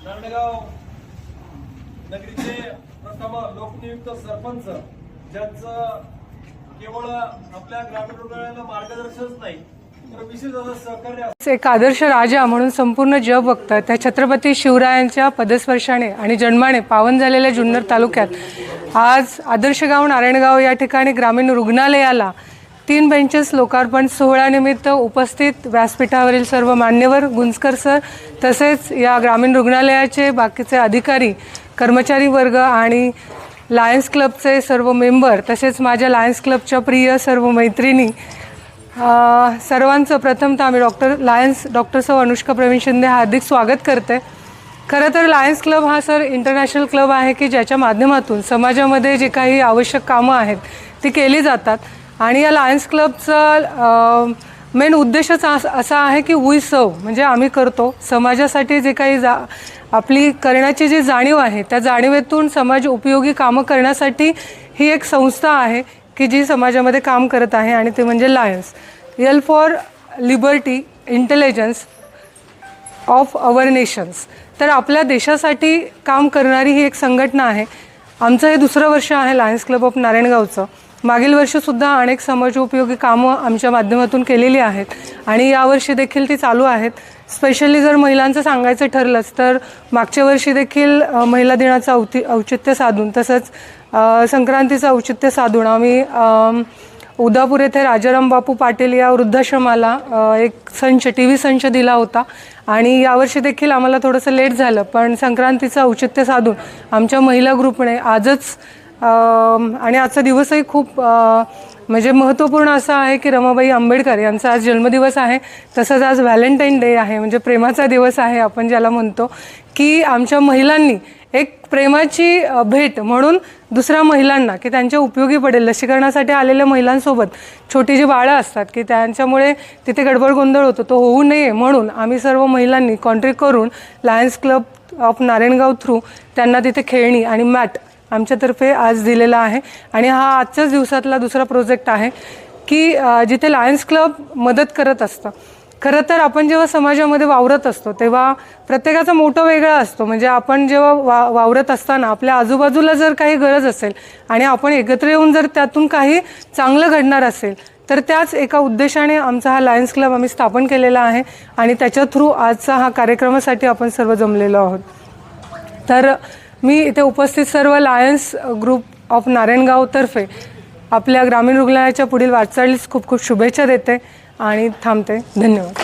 नारायणगाव नगरीचे प्रथम लोकनियुक्त सरपंच ज्यांचं केवळ आपल्या ग्रामीण रुग्णालयाला मार्गदर्शनच नाही तर विशेष असं सहकार्य एक आदर्श राजा म्हणून संपूर्ण जग बघतं त्या छत्रपती शिवरायांच्या पदस्पर्शाने आणि जन्माने पावन झालेल्या जुन्नर तालुक्यात आज आदर्श गाव नारायणगाव या ठिकाणी ग्रामीण रुग्णालयाला 3 बेंचेस लोकार्पण सोहळ्यानिमित्त उपस्थित व्यासपीठावरील सर्व मान्यवर गुंजकर सर तसेच या ग्रामीण रुग्णालयाचे बाकीचे अधिकारी कर्मचारी वर्ग आणि लायन्स क्लबचे सर्व मेंबर तसेच माझ्या लायन्स क्लबच्या प्रिय सर्व मैत्रिणी सर्वांचं प्रथमतः आम्ही डॉक्टर सौ अनुष्का प्रवीण शिंदे हार्दिक स्वागत करते। खरं तर लायन्स क्लब हा सर इंटरनॅशनल क्लब आहे की ज्याच्या माध्यमातून समाजामध्ये जे काही आवश्यक कामं आहेत ती केली जातात आणि या लायन्स क्लबचा मेन उद्देशच असा आहे की वी सर्व म्हणजे आम्ही करतो समाजासाठी जे काही आपली करण्याची जी जाणीव आहे त्या जाणीवेतून समाज उपयोगी कामं करण्यासाठी ही एक संस्था आहे की जी समाजामध्ये काम करत आहे आणि ते म्हणजे Lions L for liberty intelligence of our nations. तर आपल्या देशासाठी काम करणारी ही एक संघटना आहे। आमचं हे 2रं वर्ष आहे लायन्स क्लब ऑफ नारायणगावचं। मागील वर्षीसुद्धा अनेक समाजोपयोगी कामं आमच्या माध्यमातून केलेली आहेत आणि यावर्षी देखील ती चालू आहेत। स्पेशली जर महिलांचं सांगायचं ठरलंच तर मागच्या वर्षी देखील महिला दिनाचं औचित्य साधून तसंच संक्रांतीचं औचित्य साधून आम्ही उदापूर येथे राजाराम बापू पाटील या वृद्धाश्रमाला एक संच TV संच दिला होता आणि यावर्षी देखील आम्हाला थोडंसं लेट झालं पण संक्रांतीचं औचित्य साधून आमच्या महिला ग्रुपने आजच आणि आजचा दिवसही खूप म्हणजे महत्त्वपूर्ण असा आहे की रमाबाई आंबेडकर यांचा आज जन्मदिवस आहे तसंच आज व्हॅलेंटाईन डे आहे म्हणजे प्रेमाचा दिवस आहे आपण ज्याला म्हणतो की आमच्या महिलांनी एक प्रेमाची भेट म्हणून दुसऱ्या महिलांना की त्यांच्या उपयोगी पडेल लसीकरणासाठी आलेल्या महिलांसोबत छोटी जी बाळं असतात की त्यांच्यामुळे तिथे गडबड गोंधळ होतो तो होऊ नये म्हणून आम्ही सर्व महिलांनी कॉन्ट्रीब्यूट करून lions club of Narayangaon through त्यांना तिथे खेळणी आणि मॅट आमच्यातर्फे आज दिलेला आहे आणि हा आजच्याच दिवसातला 2रा प्रोजेक्ट आहे की जिथे लायन्स क्लब मदत करत असतं। खरं तर आपण जेव्हा समाजामध्ये वावरत असतो तेव्हा प्रत्येकाचा मोठं वेगळा असतो म्हणजे आपण जेव्हा वावरत असताना आपल्या आजूबाजूला जर काही गरज असेल आणि आपण एकत्र येऊन जर त्यातून काही चांगलं घडणार असेल तर त्याच एका उद्देशाने आमचा हा लायन्स क्लब आम्ही स्थापन केलेला आहे आणि त्याच्या थ्रू आजचा हा कार्यक्रमासाठी आपण सर्व जमलेलो आहोत। तर मी इथे उपस्थित सर्व लायन्स ग्रुप ऑफ नारायणगावतर्फे आपल्या ग्रामीण रुग्णालयाच्या पुढील वाटचालीस खूप खूप शुभेच्छा देते आणि थांबते। धन्यवाद।